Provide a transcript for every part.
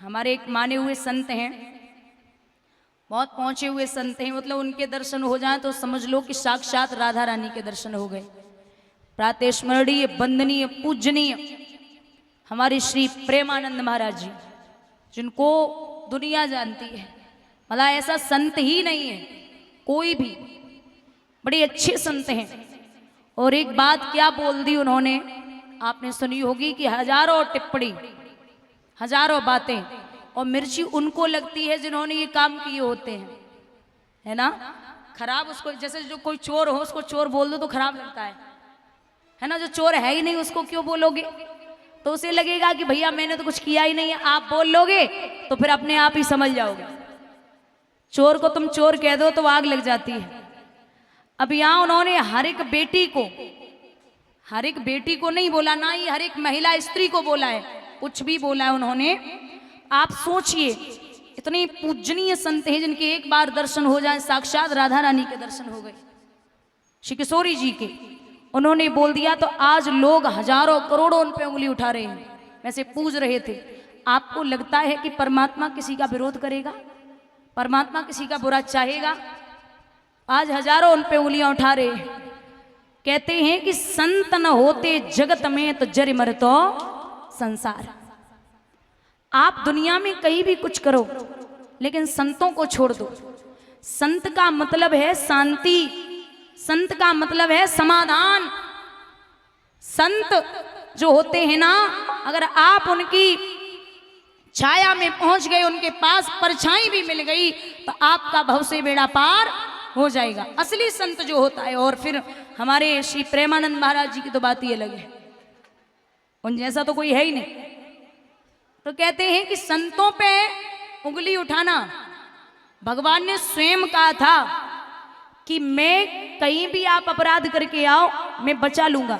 हमारे एक माने हुए संत हैं, बहुत पहुंचे हुए संत हैं, मतलब उनके दर्शन हो जाएं तो समझ लो कि साक्षात राधा रानी के दर्शन हो गए। प्रातस्मरणीय, वंदनीय, पूजनीय हमारे श्री प्रेमानंद महाराज जी, जिनको दुनिया जानती है, मतलब ऐसा संत ही नहीं है कोई भी, बड़े अच्छे संत हैं। और एक बात क्या बोल दी उन्होंने, आपने सुनी होगी कि हजारों टिप्पणी, हजारों बातें और मिर्ची उनको लगती है जिन्होंने ये काम किए होते हैं, है ना। खराब उसको, जैसे जो कोई चोर हो उसको चोर बोल दो तो खराब लगता है ना। जो चोर है ही नहीं उसको क्यों बोलोगे, तो उसे लगेगा कि भैया मैंने तो कुछ किया ही नहीं है। आप बोल लोगे तो फिर अपने आप ही समझ जाओगे। चोर को तुम चोर कह दो तो आग लग जाती है। अब यहां उन्होंने हर एक बेटी को नहीं बोला, ना ही हर एक महिला स्त्री को बोला है, कुछ भी बोला है उन्होंने। आप सोचिए, इतने पूजनीय संत हैं जिनके एक बार दर्शन हो जाए, साक्षात राधा रानी के दर्शन हो गए, श्री किशोरी जी के, उन्होंने बोल दिया तो आज लोग हजारों करोड़ों उन पे उंगली उठा रहे हैं। वैसे पूज रहे थे। आपको लगता है कि परमात्मा किसी का विरोध करेगा, परमात्मा किसी का बुरा चाहेगा? आज हजारों उन पे उंगलियां उठा रहे हैं। कहते हैं कि संत न होते जगत में तो जर मर तो संसार। आप दुनिया में कहीं भी कुछ करो लेकिन संतों को छोड़ दो। संत का मतलब है शांति, संत का मतलब है समाधान। संत जो होते हैं ना, अगर आप उनकी छाया में पहुंच गए, उनके पास परछाई भी मिल गई तो आपका भव से बेड़ा पार हो जाएगा, असली संत जो होता है। और फिर हमारे श्री प्रेमानंद महाराज जी की तो बात ही अलग है, उन जैसा तो कोई है ही नहीं। तो कहते हैं कि संतों पे उंगली उठाना, भगवान ने स्वयं कहा था कि मैं कहीं भी आप अपराध करके आओ मैं बचा लूंगा,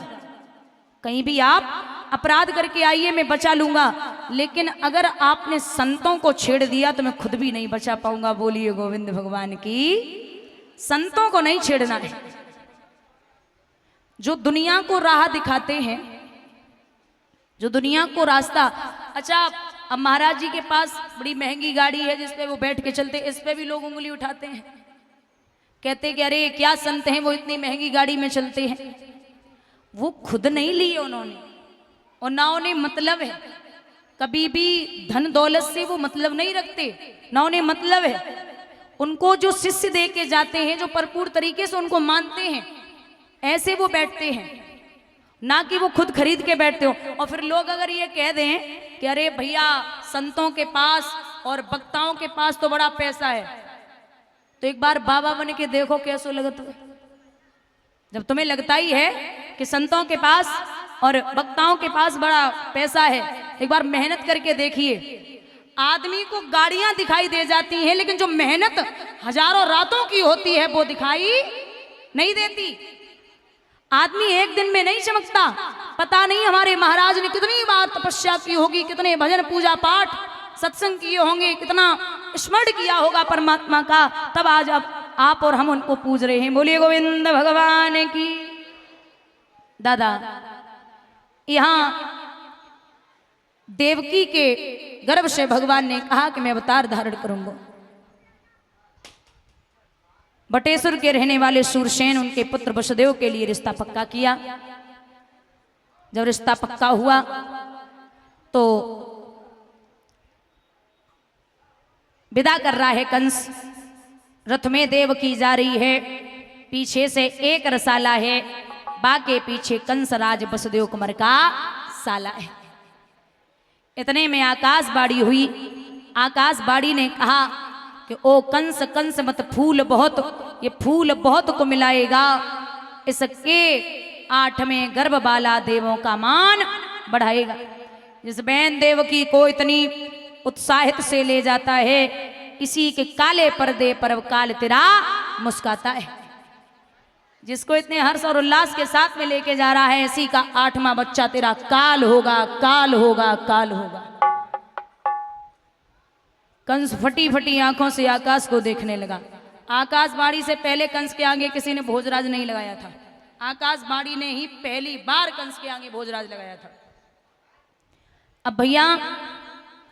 कहीं भी आप अपराध करके आइए मैं बचा लूंगा, लेकिन अगर आपने संतों को छेड़ दिया तो मैं खुद भी नहीं बचा पाऊंगा। बोलिए गोविंद भगवान की। संतों को नहीं छेड़ना है, जो दुनिया को राह दिखाते हैं, जो दुनिया को रास्ता। अच्छा, अब महाराज जी के पास बड़ी महंगी गाड़ी है जिसपे वो बैठ के चलते, इस पे भी लोग उंगली उठाते हैं, कहते कि अरे क्या संत हैं वो इतनी महंगी गाड़ी में चलते हैं। वो खुद नहीं लिए उन्होंने, और ना उन्हें मतलब है, कभी भी धन दौलत से वो मतलब नहीं रखते, ना उन्हें मतलब है। उनको जो शिष्य दे के जाते हैं, जो भरपूर तरीके से उनको मानते हैं, ऐसे वो बैठते हैं, ना कि वो खुद खरीद के बैठते हो। और फिर लोग अगर ये कह दें कि अरे भैया संतों के पास और वक्ताओं के पास तो बड़ा पैसा है, तो एक बार बाबा बन के देखो कैसे लगता है। जब तुम्हें लगता ही है कि संतों के पास और वक्ताओं के पास बड़ा पैसा है, एक बार मेहनत करके देखिए। आदमी को गाड़ियां दिखाई दे जाती हैं, लेकिन जो मेहनत हजारों रातों की होती है वो दिखाई नहीं देती। आदमी एक दिन में नहीं चमकता। पता नहीं हमारे महाराज ने कितनी बार तपस्या की होगी, कितने भजन पूजा पाठ सत्संग किए होंगे, कितना स्मरण किया होगा परमात्मा का, तब आज अब आप और हम उनको पूज रहे हैं। बोलिए गोविंद भगवान की। दादा, यहां देवकी के गर्भ से भगवान ने कहा कि मैं अवतार धारण करूंगा। बटेश्वर के रहने वाले सूरसेन उनके पुत्र वसुदेव के लिए रिश्ता पक्का किया। जब रिश्ता पक्का हुआ तो विदा कर रहा है कंस, रथ में देवकी जा रही है, पीछे से एक रसाला है, बाके पीछे कंस राज वसुदेव कुमार का साला है। इतने में आकाशवाणी हुई। आकाशवाणी ने कहा कि ओ कंस कंस मत फूल बहुत, ये फूल बहुत को मिलाएगा, इसके 8वें गर्भ वाला देवों का मान बढ़ाएगा। जिस बहन देवकी को इतनी उत्साहित से ले जाता है, इसी के काले पर्दे पर काल तेरा मुस्काता है। जिसको इतने हर्ष और उल्लास के साथ में लेके जा रहा है, इसी का 8वां बच्चा तेरा काल होगा, काल होगा, काल होगा। कंस फटी फटी आंखों से आकाश को देखने लगा। आकाशवाणी से पहले कंस के आगे किसी ने भोजराज नहीं लगाया था, आकाशवाणी ने ही पहली बार कंस के आगे भोजराज लगाया था। अब भैया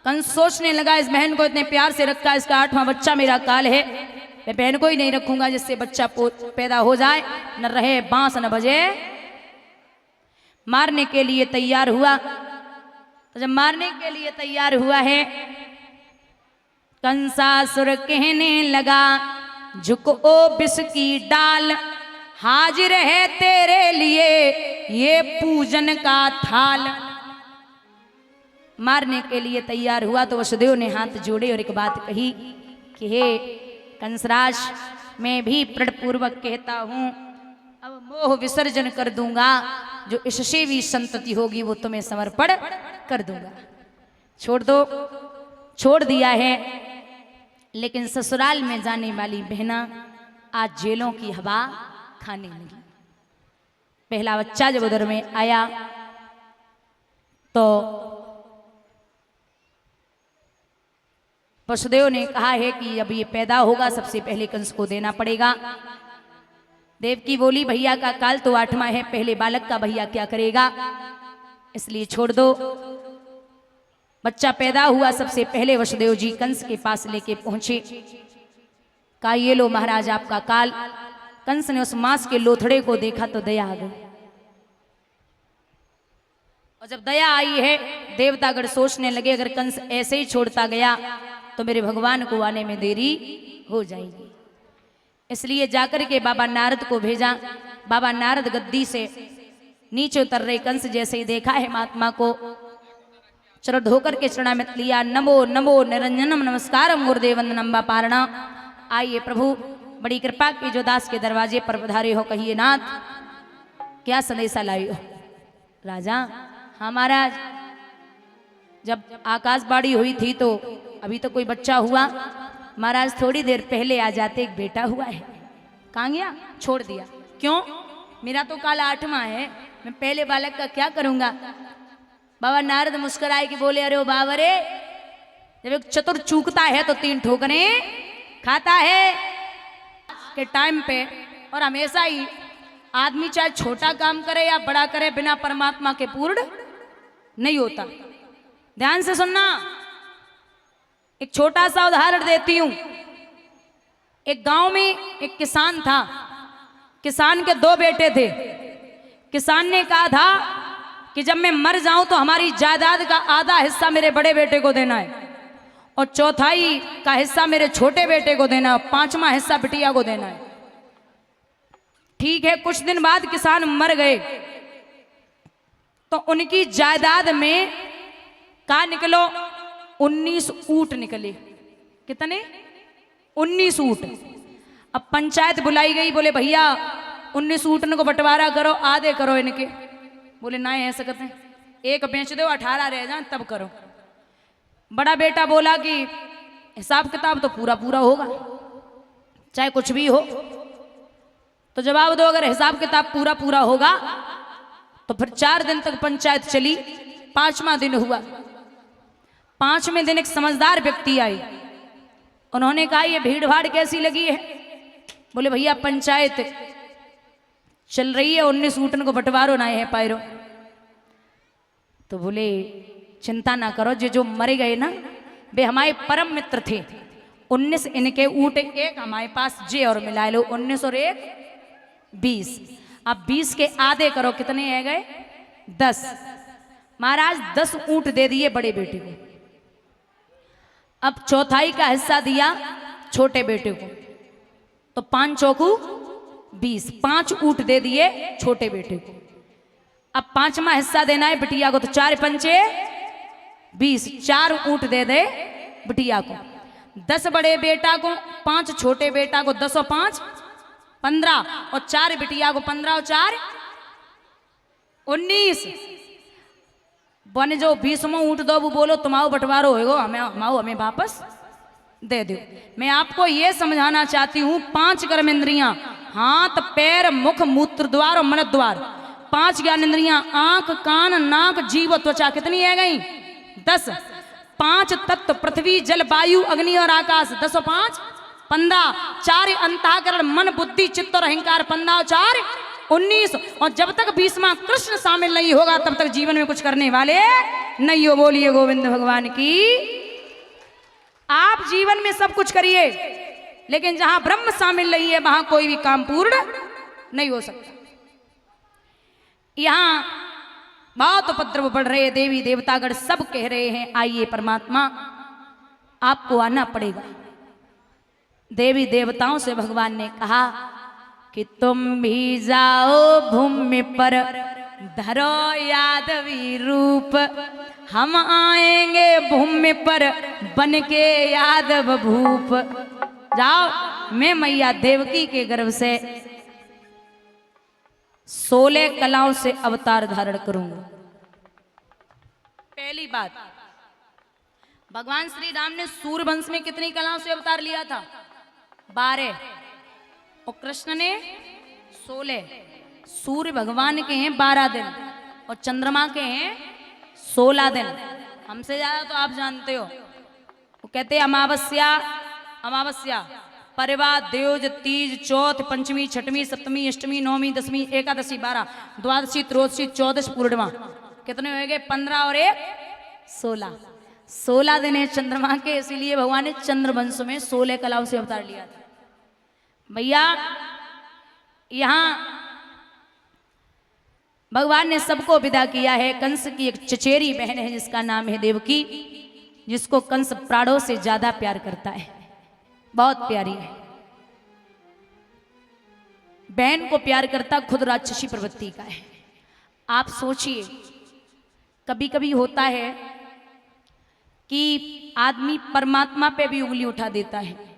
कंस सोचने लगा इस बहन को इतने प्यार से रखा, इसका 8वां बच्चा मेरा काल है, मैं बहन को ही नहीं रखूंगा जिससे बच्चा पैदा हो जाए, न रहे बांस न बजे। मारने के लिए तैयार हुआ। तो जब मारने के लिए तैयार हुआ है, कंसासुर कहने लगा झुको विष की डाल, हाजिर है तेरे लिए ये पूजन का थाल। मारने के लिए तैयार हुआ तो वसुदेव ने हाथ जोड़े और एक बात कही कि हे कंसराज, मैं भी प्रणपूर्वक कहता हूं अब मोह विसर्जन कर दूंगा, जो इससे भी संतति होगी वो तुम्हें समर्पण कर दूंगा। छोड़ दो, छोड़ दिया है। लेकिन ससुराल में जाने वाली बहना आज जेलों की हवा खाने लगी। पहला बच्चा जब उधर में आया तो वसुदेव ने कहा है कि अब ये पैदा होगा सबसे पहले कंस को देना पड़ेगा। देवकी बोली भैया का काल तो 8वां है, पहले बालक का भैया क्या करेगा, इसलिए छोड़ दो। बच्चा पैदा हुआ, सबसे पहले वसुदेव जी कंस के पास लेके पहुंचे। कहा ये लो महाराज आपका काल। कंस ने उस मांस के लोथड़े को देखा तो दया आ गई, और जब दया आई है देवतागण सोचने लगे अगर कंस ऐसे ही छोड़ता गया तो मेरे भगवान को आने में देरी हो जाएगी। इसलिए जाकर के बाबा नारद को भेजा। बाबा नारद गद्दी से नीचे उतर रहे, कंस जैसे ही देखा है महात्मा को चरण धोकर के चरणामृत लिया। नमो नमो निरंजनम नमस्कारम गुरुदेव वंदनम पारणा। आइए प्रभु बड़ी कृपा की जो दास के दरवाजे पर पधारे हो, कहिए नाथ क्या संदेशा लाई हो। राजा हाँ महाराज, जब आकाशवाणी हुई थी तो अभी तो कोई बच्चा हुआ, महाराज थोड़ी देर पहले आ जाते एक बेटा हुआ है। कहाँ गया? छोड़ दिया। क्यों? मेरा तो काल 8वां है, मैं पहले बालक का क्या करूंगा। बाबा नारद मुस्कुराए कि बोले अरे ओ बाबा रे, जब एक चतुर चूकता है तो 3 ठोकरे खाता है के टाइम पे। और हमेशा ही आदमी चाहे छोटा काम करे या बड़ा करे, बिना परमात्मा के पूर्ण नहीं होता। ध्यान से सुनना, एक छोटा सा उदाहरण देती हूं। एक गांव में एक किसान था। किसान के 2 बेटे थे। किसान ने कहा था कि जब मैं मर जाऊं तो हमारी जायदाद का आधा हिस्सा मेरे बड़े बेटे को देना है, और चौथाई का हिस्सा मेरे छोटे बेटे को देना, 5वां हिस्सा बिटिया को देना है। ठीक है, कुछ दिन बाद किसान मर गए तो उनकी जायदाद में का निकलो 19 ऊंट निकले। कितने? 19 ऊंट। अब पंचायत बुलाई गई, बोले भैया 19 ऊँटन को बंटवारा करो, आधे करो इनके। बोले ना ऐसा करते हैं, एक बेच दो 18 रह जाए तब करो। बड़ा बेटा बोला कि हिसाब किताब तो पूरा पूरा होगा, चाहे कुछ भी हो। तो जवाब दो अगर हिसाब किताब पूरा पूरा होगा तो फिर 4 दिन तक पंचायत चली। 5वां दिन हुआ। 5वें दिन एक समझदार व्यक्ति आए। उन्होंने कहा ये भीड़ भाड़ कैसी लगी है। बोले भैया पंचायत चल रही है, 19 ऊँटन को बंटवारो ना है पायरो। तो बोले चिंता ना करो, जो मरे गए ना वे हमारे परम मित्र थे। 19 इनके ऊँट, एक हमारे पास जे और मिला लो, 19 और 1 20। अब 20 के आधे करो, कितने रह गए? 10। महाराज 10 ऊँट दे दिए बड़े बेटे को। अब चौथाई का हिस्सा दिया छोटे बेटे को, तो 5 चौकू 20, 5 ऊँट दे दिए छोटे बेटे को। अब 5वां हिस्सा देना है बिटिया को, तो 4 पंचे 20, 4 ऊँट दे दे बिटिया को। 10 बड़े बेटा को, 5 छोटे बेटा को, 10 और 5 15, और 4 बिटिया को, 15 और 4 19। बने जो 20वां ऊँट दो वो बोलो तुम्हारो बंटवारो होएगो, हमें वापस दे दो। मैं आपको ये समझाना चाहती हूँ 5 कर्मेंद्रियां, हाथ पैर मुख मूत्र द्वार और मन द्वार, 5 ज्ञान इंद्रियां, आंख कान नाक जीव त्वचा, कितनी है गई? 10। 5 तत्व पृथ्वी जल वायु अग्नि और आकाश, 10 और 5 15। 4 अंतःकरण मन बुद्धि चित्त और अहंकार, 15 और 4 19। और जब तक भीष्मा कृष्ण शामिल नहीं होगा तब तक जीवन में कुछ करने वाले नहीं हो। बोलिए गोविंद भगवान की। आप जीवन में सब कुछ करिए, लेकिन जहां ब्रह्म शामिल नहीं है वहां कोई भी काम पूर्ण नहीं हो सकता। यहां बहुत उपद्रव बढ़ रहे, देवी देवतागण सब कह रहे हैं आइए परमात्मा आपको आना पड़ेगा। देवी देवताओं से भगवान ने कहा कि तुम भी जाओ भूमि पर धरो यादवी रूप, हम आएंगे भूमि पर बन के यादव भूप। जाओ, मैं मैया देवकी के गर्भ से 16 कलाओं से अवतार धारण करूंगा। पहली बात, भगवान श्री राम ने सूर्यवंश में कितनी कलाओं से अवतार लिया था? 12। और कृष्ण ने 16। सूर्य भगवान के हैं 12 दिन और चंद्रमा के हैं 16 दिन। हमसे ज्यादा तो आप जानते हो। वो कहते हैं अमावस्या, अमावस्या, परिवा, द्योज, तीज, चौथ, पंचमी, छठवीं, सप्तमी, अष्टमी, नवमी, दसवीं, एकादशी, 12, द्वादशी, त्रयोदशी, चौदश, पूर्णिमा। कितने हो गए? 15 और 1 16। 16 दिन है चंद्रमा के, इसीलिए भगवान ने चंद्रवंश में 16 कलाओं से अवतार लिया था। भैया यहां भगवान ने सबको विदा किया है। कंस की एक चचेरी बहन है जिसका नाम है देवकी, जिसको कंस प्राणों से ज्यादा प्यार करता है, बहुत प्यारी है। बहन को प्यार करता खुद राक्षसी प्रवृत्ति का है। आप सोचिए, कभी कभी होता है कि आदमी परमात्मा पे भी उंगली उठा देता है।